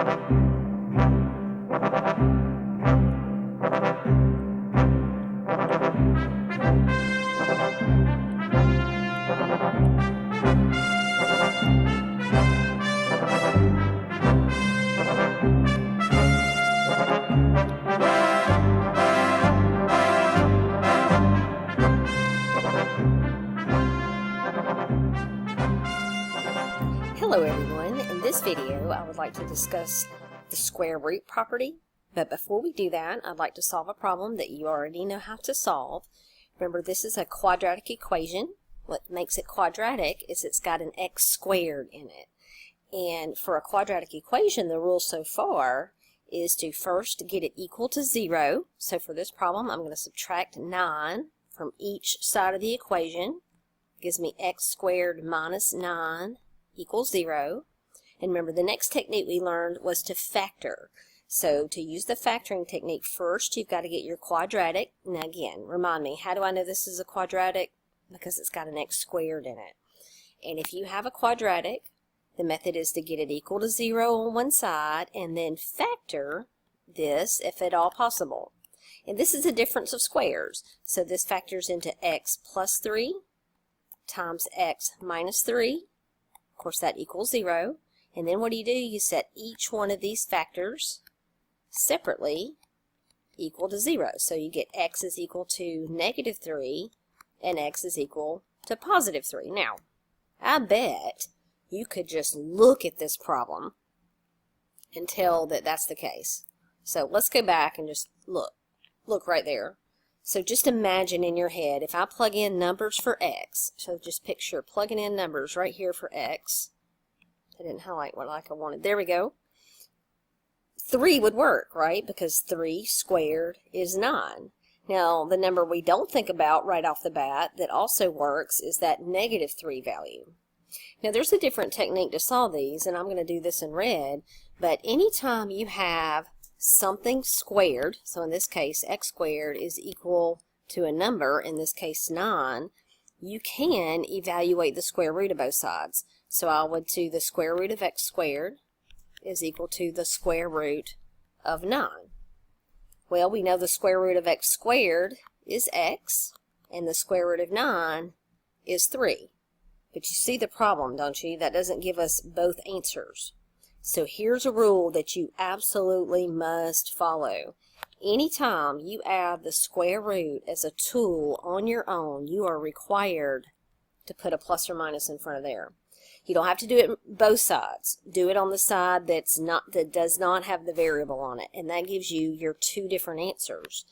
Hello everyone, in this video I would like to discuss the square root property, but before we do that I'd like to solve a problem that you already know how to solve. Remember, this is a quadratic equation. What makes it quadratic is it's got an x squared in it, and for a quadratic equation the rule so far is to first get it equal to 0. So for this problem I'm going to subtract 9 from each side of the equation. It gives me x squared minus 9 equals 0. And remember, the next technique we learned was to factor. So to use the factoring technique, first you've got to get your quadratic. Now again, remind me, how do I know this is a quadratic? Because it's got an x squared in it. And if you have a quadratic, the method is to get it equal to 0 on one side and then factor this if at all possible. And this is a difference of squares. So this factors into x plus 3 times x minus 3. Of course, that equals 0. And then what do? You set each one of these factors separately equal to 0. So you get x is equal to negative 3 and x is equal to positive 3. Now, I bet you could just look at this problem and tell that that's the case. So let's go back and just look. Look right there. So just imagine in your head, if I plug in numbers for x, so just picture plugging in numbers right here for x. I didn't highlight what I wanted. There we go. 3 would work, right? Because 3 squared is 9. Now, the number we don't think about right off the bat that also works is that negative 3 value. Now, there's a different technique to solve these, and I'm going to do this in red, but anytime you have something squared, so in this case x squared is equal to a number, in this case 9, you can evaluate the square root of both sides. So I would do the square root of x squared is equal to the square root of 9. Well, we know the square root of x squared is x, and the square root of 9 is 3. But you see the problem, don't you? That doesn't give us both answers. So here's a rule that you absolutely must follow. Anytime you add the square root as a tool on your own, you are required to put a plus or minus in front of there. You don't have to do it both sides. Do it on the side that does not have the variable on it, and that gives you your two different answers.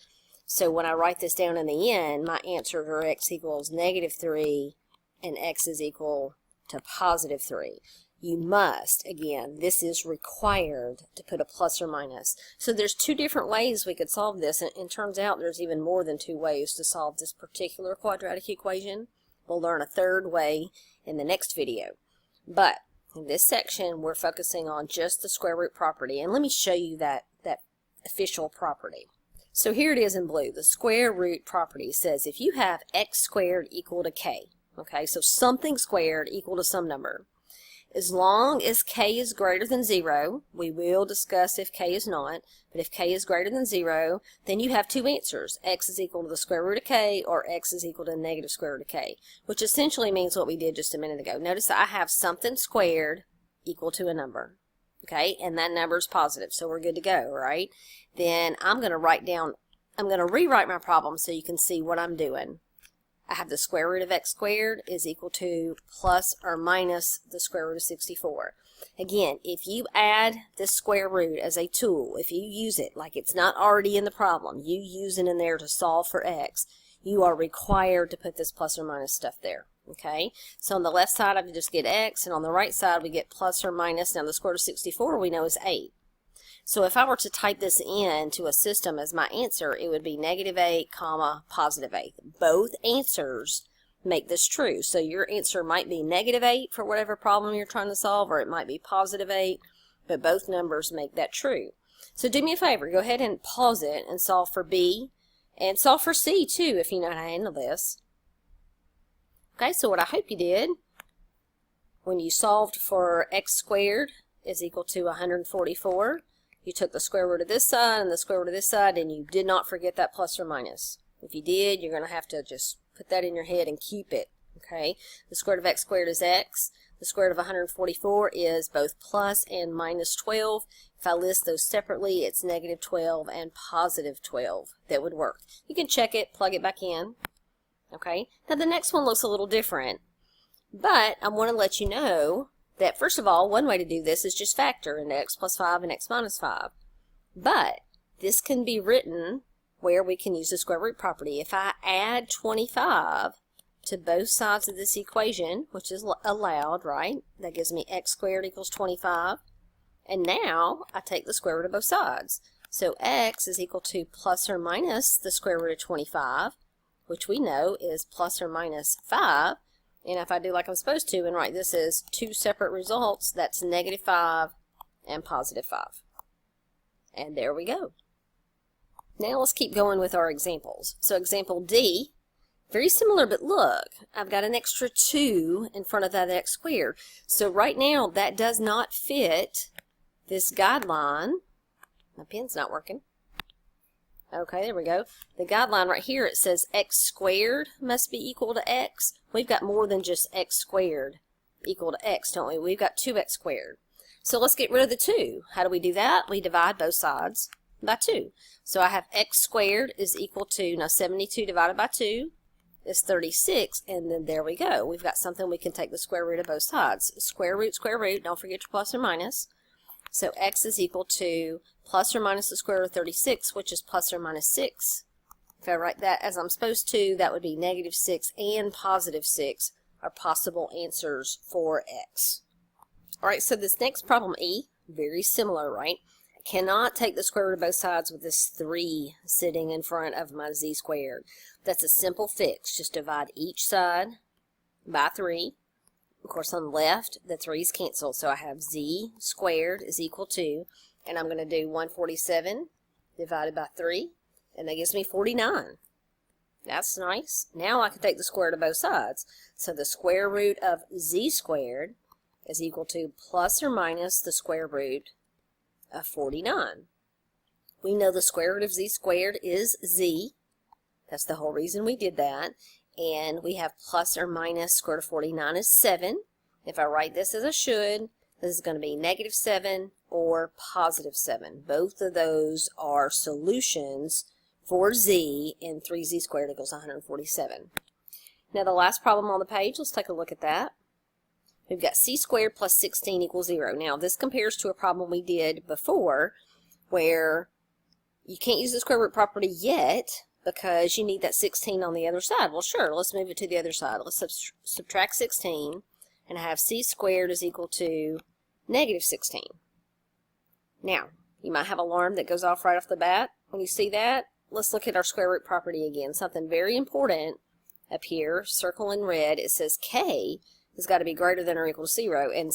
So when I write this down in the end, my answers are x equals negative 3 and x is equal to positive 3. You must, again, this is required to put a plus or minus. So there's two different ways we could solve this, and it turns out there's even more than 2 ways to solve this particular quadratic equation. We'll learn a third way in the next video. But in this section, we're focusing on just the square root property, and let me show you that official property. So here it is in blue. The square root property says if you have x squared equal to k, okay, so something squared equal to some number, as long as k is greater than 0, we will discuss if k is not, but if k is greater than 0, then you have 2 answers. X is equal to the square root of k, or x is equal to the negative square root of k, which essentially means what we did just a minute ago. Notice that I have something squared equal to a number, okay, and that number is positive, so we're good to go, right? Then I'm going to rewrite my problem so you can see what I'm doing. I have the square root of x squared is equal to plus or minus the square root of 64. Again, if you add this square root as a tool, if you use it like it's not already in the problem, you use it in there to solve for x, you are required to put this plus or minus stuff there. Okay, so on the left side I just get x, and on the right side we get plus or minus. Now the square root of 64 we know is 8. So if I were to type this in to a system as my answer, it would be negative 8, comma, positive 8. Both answers make this true. So your answer might be negative 8 for whatever problem you're trying to solve, or it might be positive 8, but both numbers make that true. So do me a favor, go ahead and pause it and solve for B, and solve for C too if you know how to handle this. Okay, so what I hope you did when you solved for x squared is equal to 144. You took the square root of this side and the square root of this side, and you did not forget that plus or minus. If you did, you're going to have to just put that in your head and keep it. Okay, the square root of x squared is x. The square root of 144 is both plus and minus 12. If I list those separately, it's negative 12 and positive 12. That would work. You can check it, plug it back in. Okay, now the next one looks a little different, but I want to let you know that first of all, one way to do this is just factor into x plus 5 and x minus 5. But this can be written where we can use the square root property. If I add 25 to both sides of this equation, which is allowed, right? That gives me x squared equals 25. And now I take the square root of both sides. So x is equal to plus or minus the square root of 25, which we know is plus or minus 5. And if I do like I'm supposed to and write this as two separate results, that's negative 5 and positive 5. And there we go. Now let's keep going with our examples. So example D, very similar, but look, I've got an extra 2 in front of that x squared. So right now that does not fit this guideline. My pen's not working. Okay, there we go. The guideline right here, it says x squared must be equal to x. We've got more than just x squared equal to x, don't we? We've got 2x squared. So let's get rid of the 2. How do we do that? We divide both sides by 2. So I have x squared is equal to, now 72 divided by 2 is 36, and then there we go. We've got something we can take the square root of both sides. Square root, don't forget your plus or minus. So x is equal to plus or minus the square root of 36, which is plus or minus 6. If I write that as I'm supposed to, that would be negative 6 and positive 6 are possible answers for x. Alright, so this next problem E, very similar, right? I cannot take the square root of both sides with this 3 sitting in front of my z squared. That's a simple fix. Just divide each side by 3. Of course, on the left, the 3's cancel, so I have z squared is equal to, and I'm going to do 147 divided by 3, and that gives me 49. That's nice. Now I can take the square root of both sides. So the square root of z squared is equal to plus or minus the square root of 49. We know the square root of z squared is z. That's the whole reason we did that. And we have plus or minus square root of 49 is 7. If I write this as I should, this is going to be negative 7 or positive 7. Both of those are solutions for z, and 3z squared equals 147. Now the last problem on the page, let's take a look at that. We've got c squared plus 16 equals 0. Now this compares to a problem we did before where you can't use the square root property yet because you need that 16 on the other side. Well, sure, let's move it to the other side. Let's subtract 16 and have c squared is equal to negative 16. Now, you might have an alarm that goes off right off the bat when you see that. Let's look at our square root property again. Something very important up here, circle in red, it says k has got to be greater than or equal to 0, and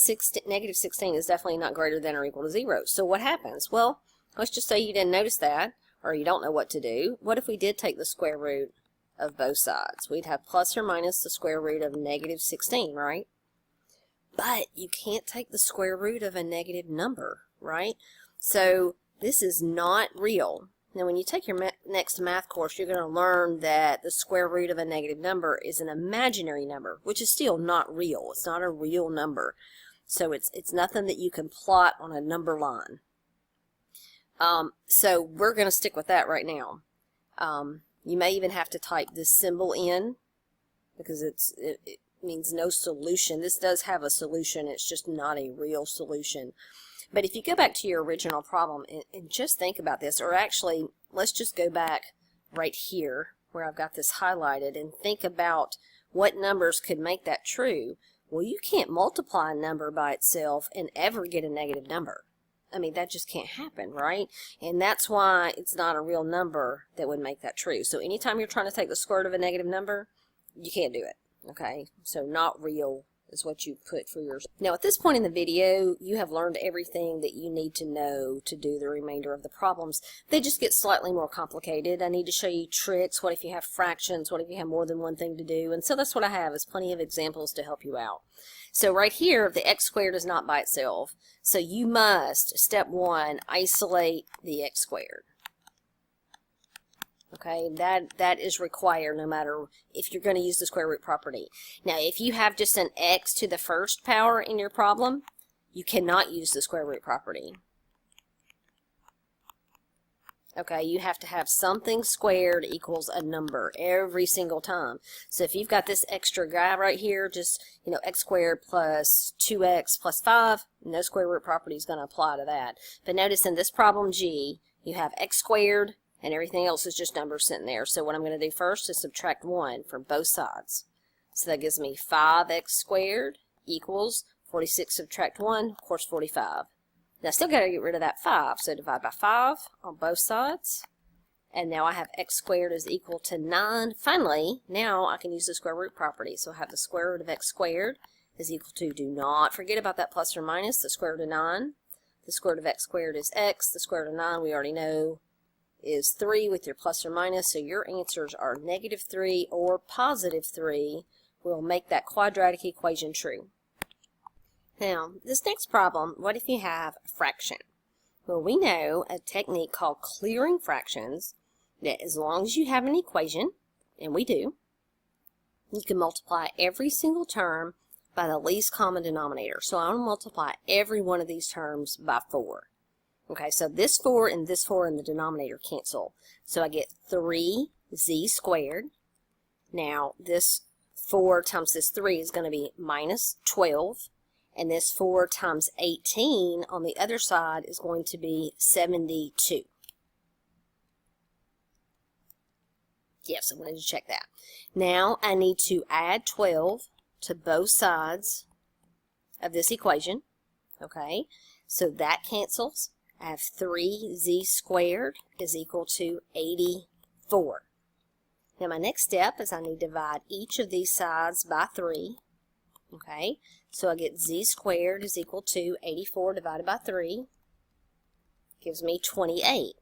negative 16 is definitely not greater than or equal to 0. So what happens? Well, let's just say you didn't notice that, or you don't know what to do. What if we did take the square root of both sides? We'd have plus or minus the square root of negative 16, right? But you can't take the square root of a negative number, right? So this is not real. Now when you take your next math course, you're going to learn that the square root of a negative number is an imaginary number, which is still not real. It's not a real number. So it's nothing that you can plot on a number line. So we're going to stick with that right now. You may even have to type this symbol in because it means no solution. This does have a solution. It's just not a real solution. But if you go back to your original problem and just think about this, or actually, let's just go back right here where I've got this highlighted and think about what numbers could make that true. Well, you can't multiply a number by itself and ever get a negative number. I mean, that just can't happen, right? And that's why it's not a real number that would make that true. So anytime you're trying to take the square root of a negative number, you can't do it, okay? So not real is what you put for yours. Now at this point in the video, you have learned everything that you need to know to do the remainder of the problems. They just get slightly more complicated. I need to show you tricks. What if you have fractions? What if you have more than one thing to do? And so that's what I have, is plenty of examples to help you out. So right here, the x squared is not by itself. So you must, step one, isolate the x squared. Okay, that is required no matter if you're going to use the square root property. Now, if you have just an x to the first power in your problem, you cannot use the square root property. Okay, you have to have something squared equals a number every single time. So if you've got this extra guy right here, just, x squared plus 2x plus 5, no square root property is going to apply to that. But notice in this problem G, you have x squared, and everything else is just numbers sitting there. So what I'm going to do first is subtract 1 from both sides. So that gives me 5x squared equals 46 subtract 1, of course 45. Now I still got to get rid of that 5, so divide by 5 on both sides. And now I have x squared is equal to 9. Finally, now I can use the square root property. So I have the square root of x squared is equal to, do not forget about that plus or minus, the square root of 9. The square root of x squared is x. The square root of 9 we already know is 3 with your plus or minus, so your answers are -3 or +3 will make that quadratic equation true. Now, this next problem, what if you have a fraction? Well, we know a technique called clearing fractions, that as long as you have an equation, and we do, you can multiply every single term by the least common denominator. So I'm going to multiply every one of these terms by 4. Okay, so this 4 and this 4 in the denominator cancel. So I get 3z squared. Now, this 4 times this 3 is going to be -12. And this 4 times 18 on the other side is going to be 72. Yes, I wanted to check that. Now, I need to add 12 to both sides of this equation. Okay, so that cancels. I have 3z squared is equal to 84. Now my next step is I need to divide each of these sides by 3. Okay, so I get z squared is equal to 84 divided by 3. Gives me 28.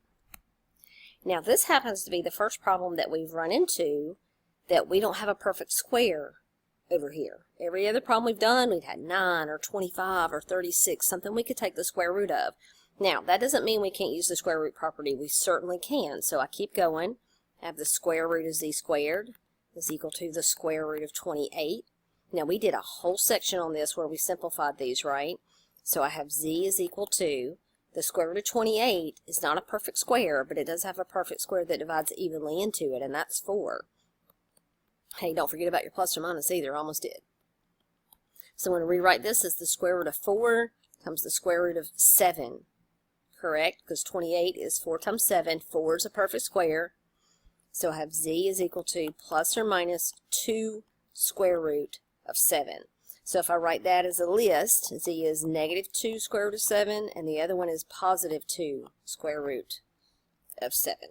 Now this happens to be the first problem that we've run into that we don't have a perfect square over here. Every other problem we've done, we've had 9 or 25 or 36, something we could take the square root of. Now, that doesn't mean we can't use the square root property. We certainly can. So I keep going. I have the square root of z squared is equal to the square root of 28. Now, we did a whole section on this where we simplified these, right? So I have z is equal to the square root of 28 is not a perfect square, but it does have a perfect square that divides evenly into it, and that's 4. Hey, don't forget about your plus or minus either. Almost did. So I'm going to rewrite this as the square root of 4 times the square root of 7. Correct, because 28 is 4 times 7. 4 is a perfect square. So I have z is equal to plus or minus 2 square root of 7. So if I write that as a list, z is -2 square root of 7, and the other one is +2 square root of 7.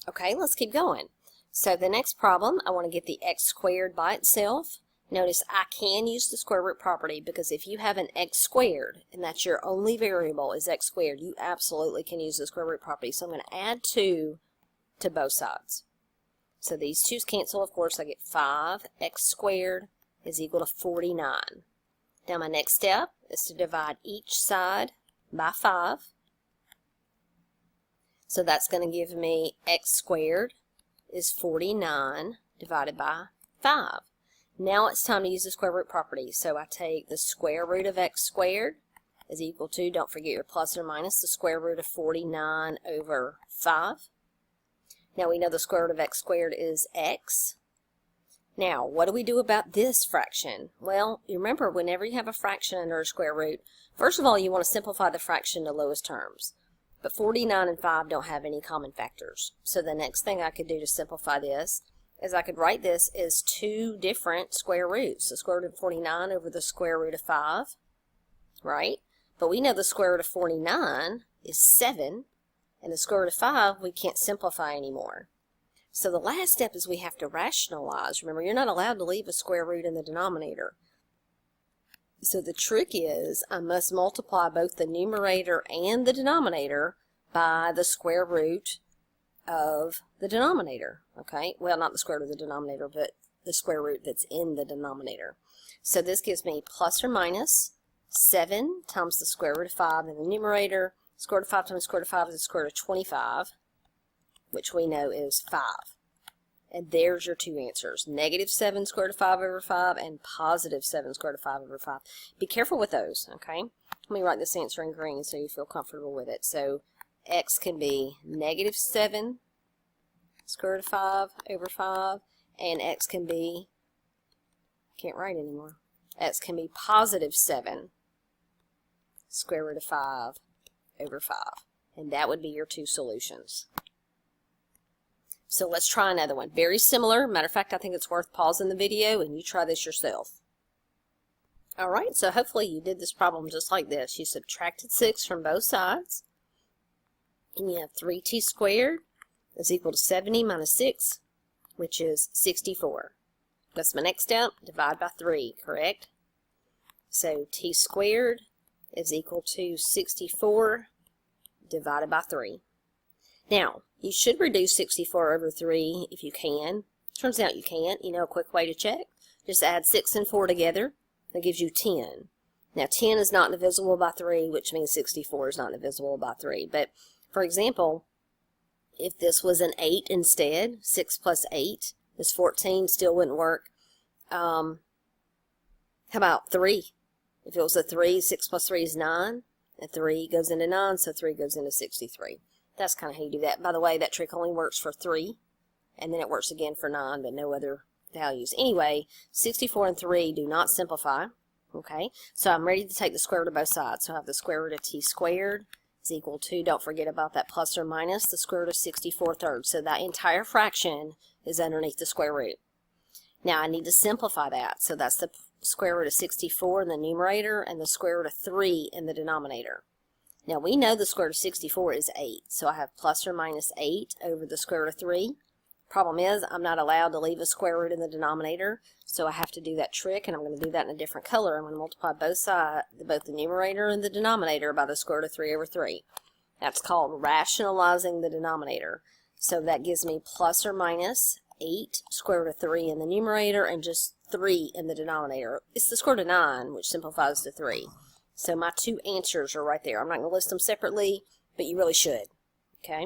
Okay, let's keep going. So the next problem, I want to get the x squared by itself. Notice I can use the square root property because if you have an x squared, and that's your only variable is x squared, you absolutely can use the square root property. So I'm going to add 2 to both sides. So these 2's cancel, of course. I get 5x squared is equal to 49. Now my next step is to divide each side by 5. So that's going to give me x squared is 49 divided by 5. Now it's time to use the square root property. So I take the square root of x squared is equal to, don't forget your plus or minus, the square root of 49 over 5. Now we know the square root of x squared is x. Now, what do we do about this fraction? Well, you remember whenever you have a fraction under a square root, first of all, you want to simplify the fraction to lowest terms. But 49 and 5 don't have any common factors. So the next thing I could do to simplify this is I could write this as 2 different square roots. The square root of 49 over the square root of 5, right? But we know the square root of 49 is 7, and the square root of 5 we can't simplify anymore. So the last step is we have to rationalize. Remember, you're not allowed to leave a square root in the denominator. So the trick is I must multiply both the numerator and the denominator by the square root of the denominator. Okay, well, not the square root of the denominator, but the square root that's in the denominator. So this gives me plus or minus 7 times the square root of 5 in the numerator. Square root of 5 times square root of 5 is the square root of 25, which we know is 5. And there's your two answers, negative 7 square root of 5 over 5 and positive 7 square root of 5 over 5. Be careful with those, okay? Let me write this answer in green so you feel comfortable with it. So x can be negative 7 square root of 5 over 5, and x can be, can't write anymore, x can be positive 7 square root of 5 over 5. And that would be your two solutions. So let's try another one. Very similar. Matter of fact, I think it's worth pausing the video and you try this yourself. Alright, so hopefully you did this problem just like this. You subtracted 6 from both sides, and you have 3t squared is equal to 70 minus 6, which is 64. That's my next step. Divide by 3, correct? So t squared is equal to 64 divided by 3. Now, you should reduce 64 over 3 if you can. Turns out you can't. You know a quick way to check? Just add 6 and 4 together. That gives you 10. Now, 10 is not divisible by 3, which means 64 is not divisible by 3. But, for example, if this was an 8 instead, 6 plus 8 is 14, still wouldn't work. How about 3? If it was a 3, 6 plus 3 is 9. And 3 goes into 9, so 3 goes into 63. That's kind of how you do that. By the way, that trick only works for 3, and then it works again for 9, but no other values. Anyway, 64 and 3 do not simplify. Okay, so I'm ready to take the square root of both sides. So I have the square root of t squared is equal to, don't forget about that plus or minus, the square root of 64 thirds. So that entire fraction is underneath the square root. Now I need to simplify that. So that's the square root of 64 in the numerator and the square root of 3 in the denominator. Now we know the square root of 64 is 8, so I have plus or minus 8 over the square root of 3. Problem is, I'm not allowed to leave a square root in the denominator, so I have to do that trick, and I'm going to do that in a different color. I'm going to multiply both sides, both the numerator and the denominator, by the square root of 3 over 3. That's called rationalizing the denominator. So that gives me plus or minus 8 square root of 3 in the numerator and just 3 in the denominator. It's the square root of 9, which simplifies to 3. So my two answers are right there. I'm not going to list them separately, but you really should. Okay?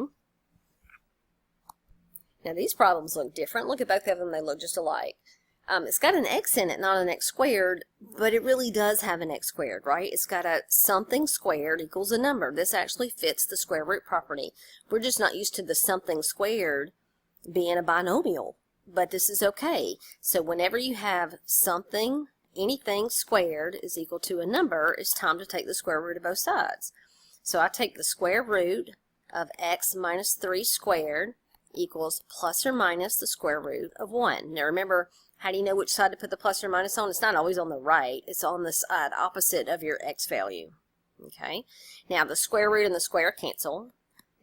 Now these problems look different. Look at both of them. They look just alike. It's got an x in it, not an x squared, but it really does have an x squared, right? It's got a something squared equals a number. This actually fits the square root property. We're just not used to the something squared being a binomial, but this is okay. So whenever you have something, anything squared is equal to a number, it's time to take the square root of both sides. So I take the square root of x minus 3 squared equals plus or minus the square root of 1. Now remember, how do you know which side to put the plus or minus on? It's not always on the right. It's on the side opposite of your x value. Okay. Now the square root and the square cancel.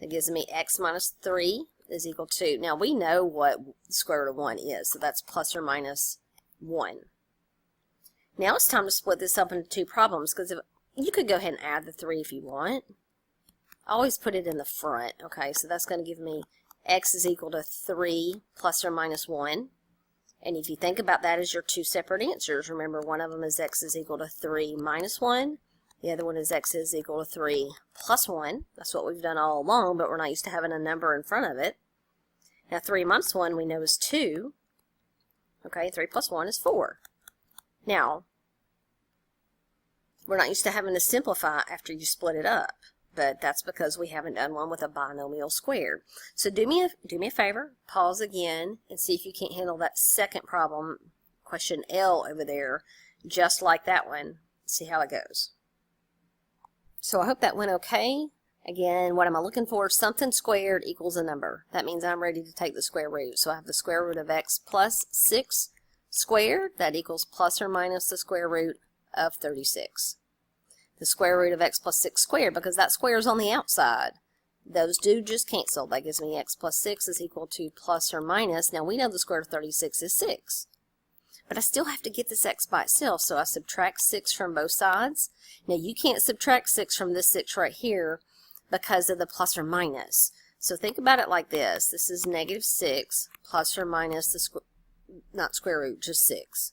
That gives me x minus 3 is equal to, now we know what the square root of 1 is, so that's plus or minus 1. Now it's time to split this up into two problems, because you could go ahead and add the 3 if you want. Always put it in the front. Okay, so that's going to give me x is equal to 3 plus or minus 1. And if you think about that as your two separate answers, remember one of them is x is equal to 3 minus 1. The other one is x is equal to 3 plus 1. That's what we've done all along, but we're not used to having a number in front of it. Now 3 minus 1 we know is 2. Okay, 3 plus 1 is 4. Now, we're not used to having to simplify after you split it up, but that's because we haven't done one with a binomial squared. So do me a favor, pause again, and see if you can't handle that second problem, question L over there, just like that one. See how it goes. So I hope that went okay. Again, what am I looking for? Something squared equals a number. That means I'm ready to take the square root. So I have the square root of x plus 6 squared. That equals plus or minus the square root of 36. The square root of x plus 6 squared, because that square is on the outside. those do just cancel. That gives me x plus 6 is equal to plus or minus. Now we know the square root of 36 is 6. But I still have to get this x by itself, so I subtract 6 from both sides. Now you can't subtract 6 from this 6 right here because of the plus or minus. So think about it like this. This is negative 6 plus or minus the not square root, just 6.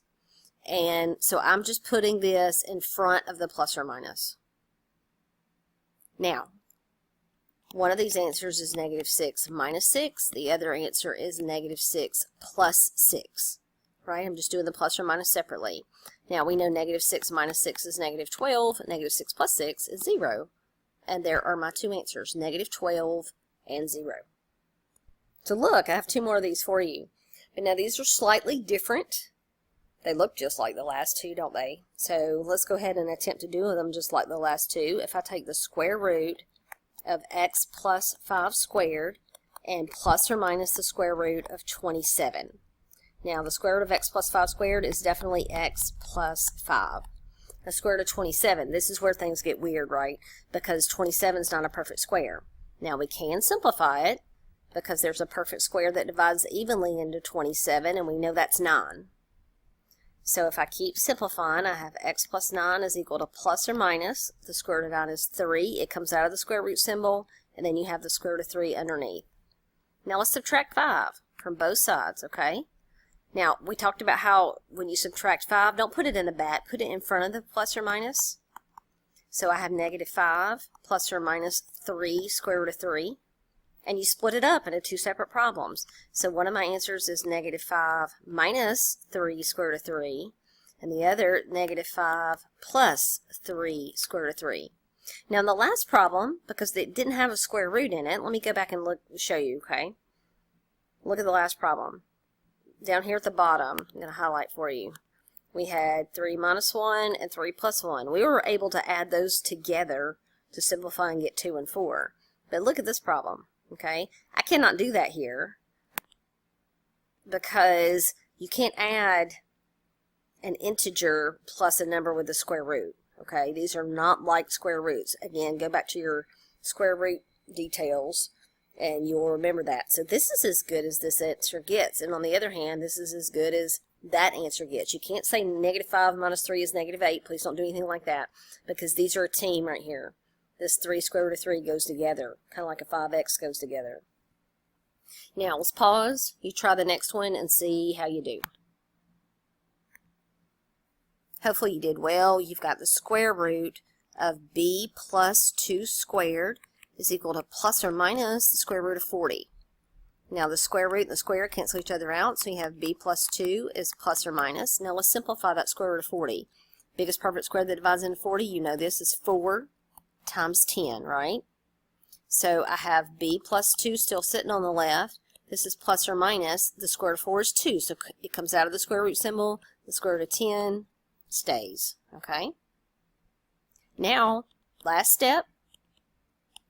And so I'm just putting this in front of the plus or minus. Now, one of these answers is negative 6 minus 6. The other answer is negative 6 plus 6. Right? I'm just doing the plus or minus separately. Now, we know negative 6 minus 6 is negative 12. Negative 6 plus 6 is 0. And there are my two answers, negative 12 and 0. So look, I have two more of these for you. But now these are slightly different. They look just like the last two, don't they? So let's go ahead and attempt to do them just like the last two. If I take the square root of x plus 5 squared and plus or minus the square root of 27. Now the square root of x plus 5 squared is definitely x plus 5. The square root of 27, this is where things get weird, right? Because 27 is not a perfect square. Now we can simplify it because there's a perfect square that divides evenly into 27, and we know that's 9. So if I keep simplifying, I have x plus 9 is equal to plus or minus. The square root of 9 is 3. It comes out of the square root symbol, and then you have the square root of 3 underneath. Now let's subtract 5 from both sides, okay? Now, we talked about how when you subtract 5, don't put it in the back, put it in front of the plus or minus. So I have negative 5 plus or minus 3 square root of 3. And you split it up into two separate problems. So one of my answers is negative 5 minus 3 square root of 3, and the other negative 5 plus 3 square root of 3. Now in the last problem, because it didn't have a square root in it, let me go back and show you, okay? Look at the last problem. Down here at the bottom, I'm going to highlight for you. We had 3 minus 1 and 3 plus 1. We were able to add those together to simplify and get 2 and 4. But look at this problem. Okay, I cannot do that here because you can't add an integer plus a number with a square root. Okay, these are not like square roots. Again, go back to your square root details and you'll remember that. So this is as good as this answer gets, and on the other hand, this is as good as that answer gets. You can't say negative 5 minus 3 is negative 8. Please don't do anything like that because these are a team right here. This 3 square root of 3 goes together, kind of like a 5x goes together. Now, let's pause. You try the next one and see how you do. Hopefully you did well. You've got the square root of b plus 2 squared is equal to plus or minus the square root of 40. Now, the square root and the square cancel each other out, so you have b plus 2 is plus or minus. Now, let's simplify that square root of 40. Biggest perfect square that divides into 40, you know this is 4 times 10, right? So I have b plus 2 still sitting on the left. This is plus or minus. The square root of 4 is 2, so it comes out of the square root symbol. The square root of 10 stays, okay? Now, last step.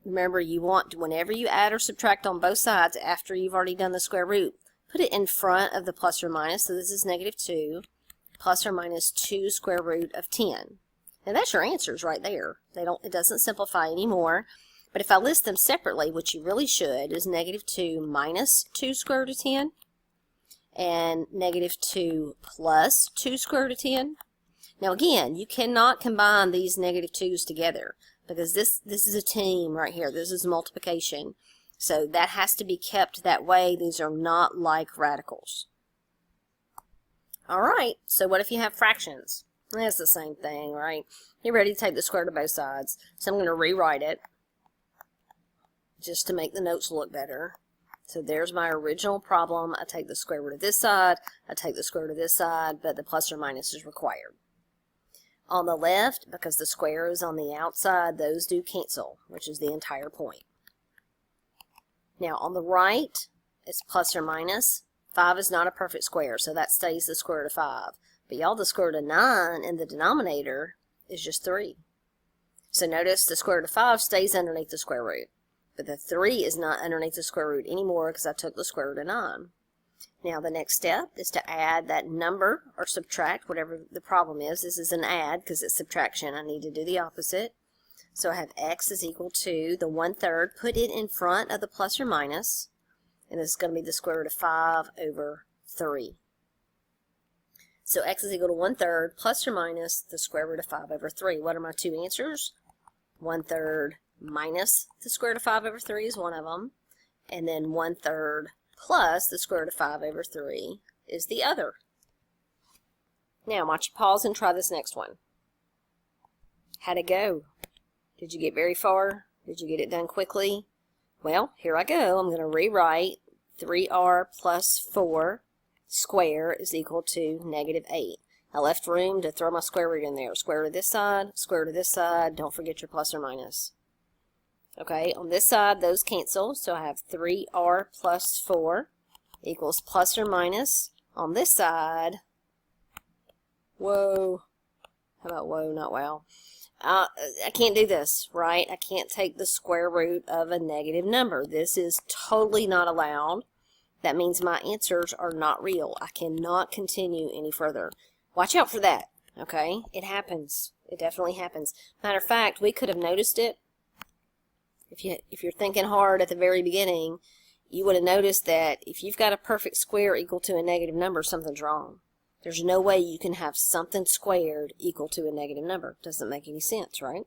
Remember, you want, whenever you add or subtract on both sides after you've already done the square root, put it in front of the plus or minus. So this is negative 2 plus or minus 2 square root of 10. And that's your answers right there. It doesn't simplify anymore. But if I list them separately, which you really should, is negative 2 minus 2 square root of 10 and negative 2 plus 2 square root of 10. Now again, you cannot combine these negative 2's together because this is a team right here. This is multiplication. So that has to be kept that way. These are not like radicals. All right, so what if you have fractions? That's the same thing, right? You're ready to take the square root of both sides. So I'm going to rewrite it just to make the notes look better. So there's my original problem. I take the square root of this side, I take the square root of this side, but the plus or minus is required. On the left, because the square is on the outside, those do cancel, which is the entire point. Now on the right, it's plus or minus. 5 is not a perfect square, so that stays the square root of 5. But y'all, the square root of 9 in the denominator is just 3. So notice the square root of 5 stays underneath the square root. But the 3 is not underneath the square root anymore because I took the square root of 9. Now the next step is to add that number or subtract, whatever the problem is. This is an add because it's subtraction. I need to do the opposite. So I have x is equal to the 1/3, put it in front of the plus or minus, and this is going to be the square root of 5 over 3. So x is equal to 1/3 plus or minus the square root of 5 over 3. What are my two answers? 1/3 minus the square root of 5 over 3 is one of them, and then 1/3 plus the square root of 5 over 3 is the other. Now, watch, pause and try this next one. How'd it go? Did you get very far? Did you get it done quickly? Well, here I go. I'm going to rewrite 3r plus 4 square is equal to -8. I left room to throw my square root in there. Square root of this side, square root of this side. Don't forget your plus or minus. Okay, on this side, those cancel. So I have 3r plus 4 equals plus or minus. On this side, whoa. How about whoa, not wow? I can't do this, right? I can't take the square root of a negative number. This is totally not allowed. That means my answers are not real. I cannot continue any further. Watch out for that, okay? It happens. It definitely happens. Matter of fact, we could have noticed it. If you're thinking hard at the very beginning, you would have noticed that if you've got a perfect square equal to a negative number, something's wrong. There's no way you can have something squared equal to a negative number. Doesn't make any sense, right?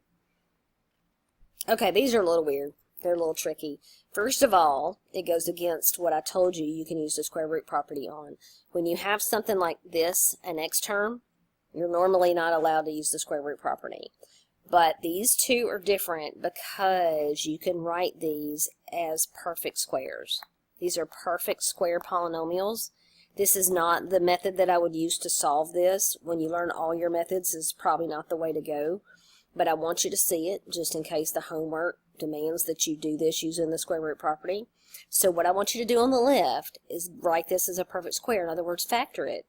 Okay, these are a little weird. They're a little tricky. First of all, it goes against what I told you you can use the square root property on. When you have something like this, an x term, you're normally not allowed to use the square root property. But these two are different because you can write these as perfect squares. These are perfect square polynomials. This is not the method that I would use to solve this. When you learn all your methods, is probably not the way to go. But I want you to see it just in case the homework demands that you do this using the square root property. So what I want you to do on the left is write this as a perfect square. In other words, factor it.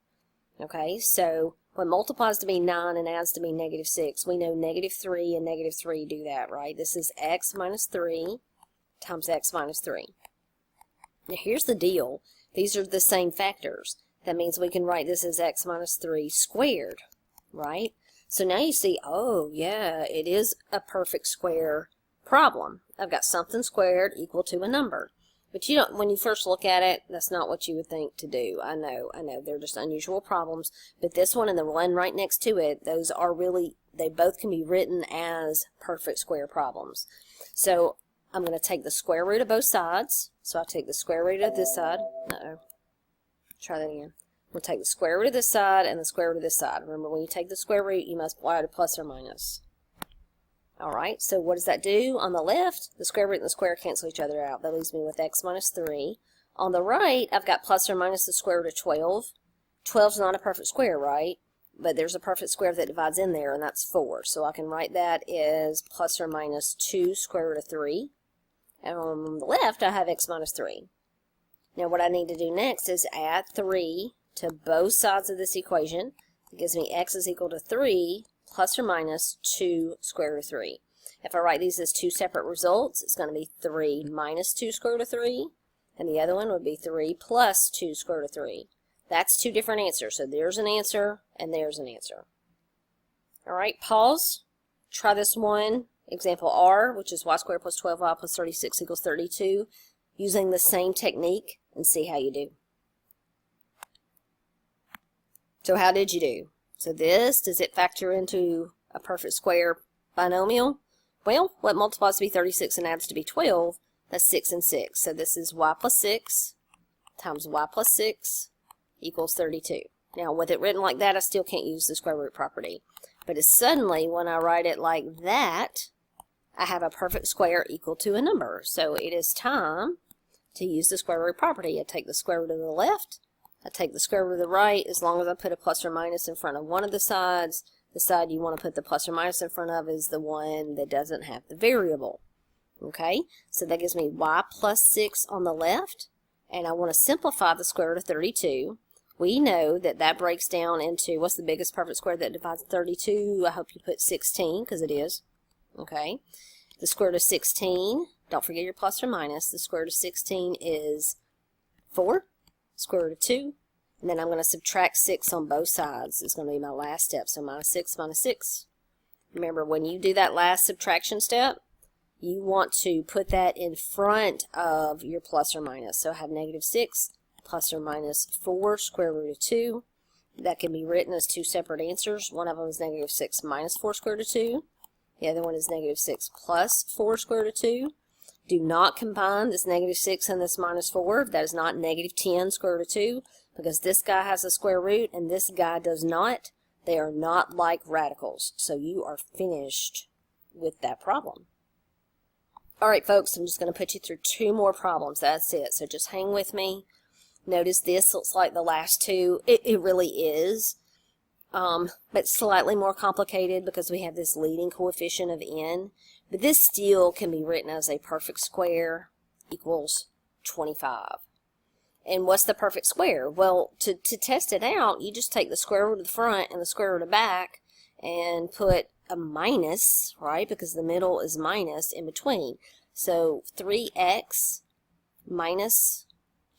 Okay, so when multiplies to be 9 and adds to be -6, we know -3 and -3 do that, right? This is x minus 3 times x minus 3. Now here's the deal. These are the same factors. That means we can write this as x minus 3 squared, right? So now you see, oh yeah, it is a perfect square problem. I've got something squared equal to a number. But you don't, when you first look at it, that's not what you would think to do. I know, they're just unusual problems. But this one and the one right next to it, those are really, they both can be written as perfect square problems. So I'm going to take the square root of both sides. So I take the square root of this side. Try that again. I'm going to take the square root of this side and the square root of this side. Remember, when you take the square root, you must multiply to plus or minus. Alright, so what does that do? On the left, the square root and the square cancel each other out. That leaves me with x minus 3. On the right, I've got plus or minus the square root of 12. 12 is not a perfect square, right? But there's a perfect square that divides in there, and that's 4. So I can write that as plus or minus 2 square root of 3. And on the left, I have x minus 3. Now what I need to do next is add 3 to both sides of this equation. It gives me x is equal to 3 plus or minus 2 square root of 3. If I write these as two separate results, it's going to be 3 minus 2 square root of 3, and the other one would be 3 plus 2 square root of 3. That's two different answers. So there's an answer, and there's an answer. Alright, pause. Try this one. Example R, which is y squared plus 12y plus 36 equals 32, using the same technique, and see how you do. So how did you do? So this, does it factor into a perfect square binomial? Well, what multiplies to be 36 and adds to be 12? That's 6 and 6. So this is y plus 6 times y plus 6 equals 32. Now, with it written like that, I still can't use the square root property. But it's suddenly, when I write it like that, I have a perfect square equal to a number. So it is time to use the square root property. I take the square root of the left, I take the square root of the right. As long as I put a plus or minus in front of one of the sides, the side you want to put the plus or minus in front of is the one that doesn't have the variable. Okay, so that gives me y plus 6 on the left, and I want to simplify the square root of 32. We know that that breaks down into, what's the biggest perfect square that divides 32? I hope you put 16, because it is. Okay, the square root of 16, don't forget your plus or minus, the square root of 16 is 4, square root of 2, and then I'm going to subtract 6 on both sides. It's going to be my last step, so minus 6 minus 6. Remember, when you do that last subtraction step, you want to put that in front of your plus or minus. So I have negative 6 plus or minus 4 square root of 2. That can be written as two separate answers. One of them is negative 6 minus 4 square root of 2. The other one is negative 6 plus 4 square root of 2. Do not combine this negative 6 and this minus 4. That is not negative 10 square root of 2, because this guy has a square root and this guy does not. They are not like radicals. So you are finished with that problem. Alright folks, I'm just going to put you through 2 more problems. That's it. So just hang with me. Notice this looks like the last 2. It really is. But slightly more complicated because we have this leading coefficient of n. But this still can be written as a perfect square equals 25. And what's the perfect square? Well, to test it out, you just take the square root of the front and the square root of the back and put a minus, right? Because the middle is minus in between. So 3x minus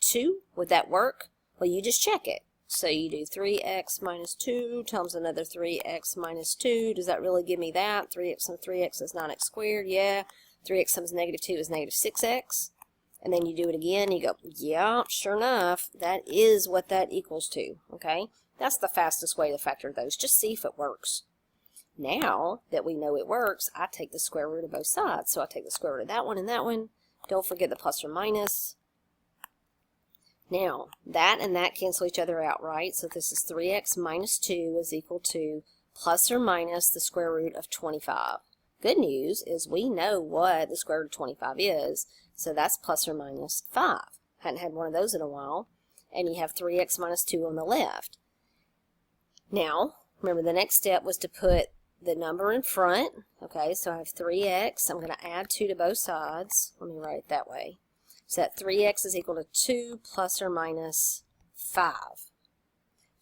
2, would that work? Well, you just check it. So you do 3x minus 2 times another 3x minus 2. Does that really give me that? 3x times 3x is 9x squared. Yeah. 3x times negative 2 is negative 6x. And then you do it again. You go, yeah, sure enough, that is what that equals to. Okay? That's the fastest way to factor those. Just see if it works. Now that we know it works, I take the square root of both sides. So I take the square root of that one and that one. Don't forget the plus or minus. Now, that and that cancel each other out, right? So this is 3x minus 2 is equal to plus or minus the square root of 25. Good news is we know what the square root of 25 is, so that's plus or minus 5. Hadn't had one of those in a while. And you have 3x minus 2 on the left. Now, remember the next step was to put the number in front. Okay, so I have 3x. I'm going to add 2 to both sides. Let me write it that way. So that 3x is equal to 2 plus or minus 5.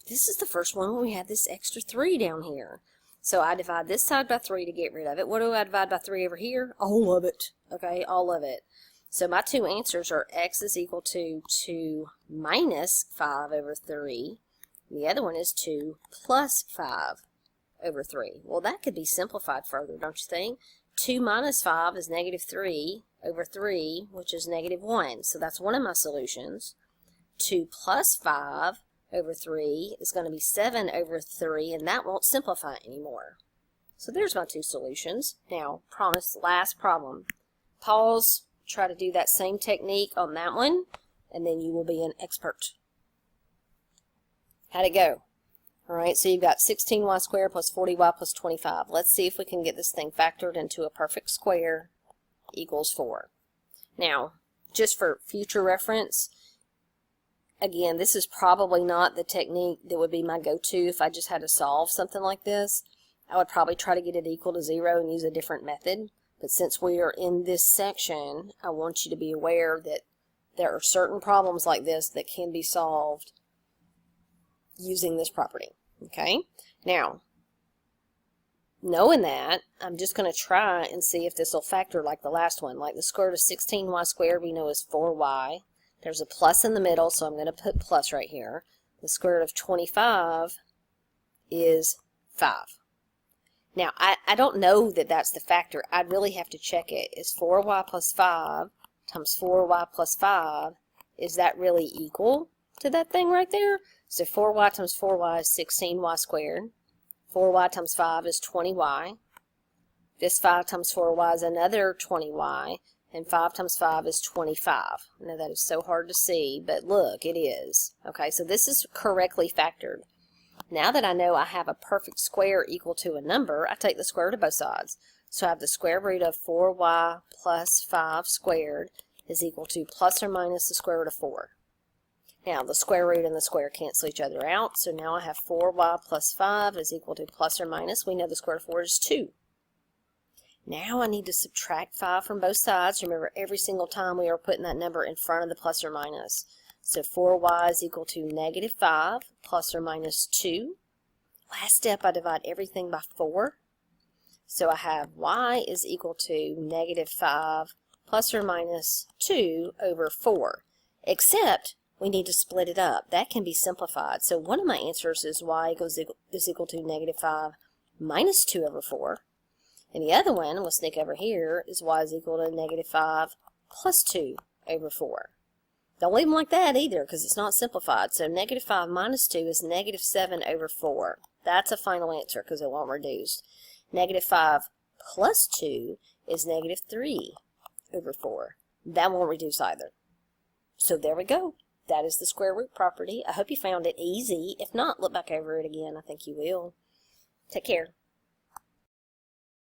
This is the first one where we have this extra 3 down here. So I divide this side by 3 to get rid of it. What do I divide by 3 over here? All of it. Okay, all of it. So my 2 answers are x is equal to 2 minus 5 over 3. The other one is 2 plus 5 over 3. Well, that could be simplified further, don't you think? 2 minus 5 is negative 3 over 3, which is negative 1. So that's one of my solutions. 2 plus 5 over 3 is going to be 7 over 3, and that won't simplify anymore. So there's my 2 solutions. Now, promise, last problem. Pause, try to do that same technique on that one, and then you will be an expert. How'd it go? Alright, so you've got 16y squared plus 40y plus 25. Let's see if we can get this thing factored into a perfect square equals 4. Now, just for future reference, again, this is probably not the technique that would be my go-to if I just had to solve something like this. I would probably try to get it equal to 0 and use a different method. But since we are in this section, I want you to be aware that there are certain problems like this that can be solved using this property. Okay? Now, knowing that, I'm just going to try and see if this will factor like the last one. Like the square root of 16y squared we know is 4y. There's a plus in the middle, so I'm going to put plus right here. The square root of 25 is 5. Now, I don't know that that's the factor. I'd really have to check it. Is 4y plus 5 times 4y plus 5, is that really equal to that thing right there? So 4y times 4y is 16y squared. 4y times 5 is 20y. This 5 times 4y is another 20y. And 5 times 5 is 25. Now that is so hard to see, but look, it is. Okay, so this is correctly factored. Now that I know I have a perfect square equal to a number, I take the square root of both sides. So I have the square root of 4y plus 5 squared is equal to plus or minus the square root of 4. Now, the square root and the square cancel each other out, so now I have 4y plus 5 is equal to plus or minus. We know the square root of 4 is 2. Now I need to subtract 5 from both sides. Remember, every single time we are putting that number in front of the plus or minus. So 4y is equal to negative 5 plus or minus 2. Last step, I divide everything by 4. So I have y is equal to negative 5 plus or minus 2 over 4. Except we need to split it up. That can be simplified. So one of my answers is y is equal to negative 5 minus 2 over 4. And the other one, we'll sneak over here, is y is equal to negative 5 plus 2 over 4. Don't leave them like that either, because it's not simplified. So negative 5 minus 2 is negative 7 over 4. That's a final answer because it won't reduce. Negative 5 plus 2 is negative 3 over 4. That won't reduce either. So there we go. That is the square root property. I hope you found it easy. If not, look back over it again. I think you will. Take care.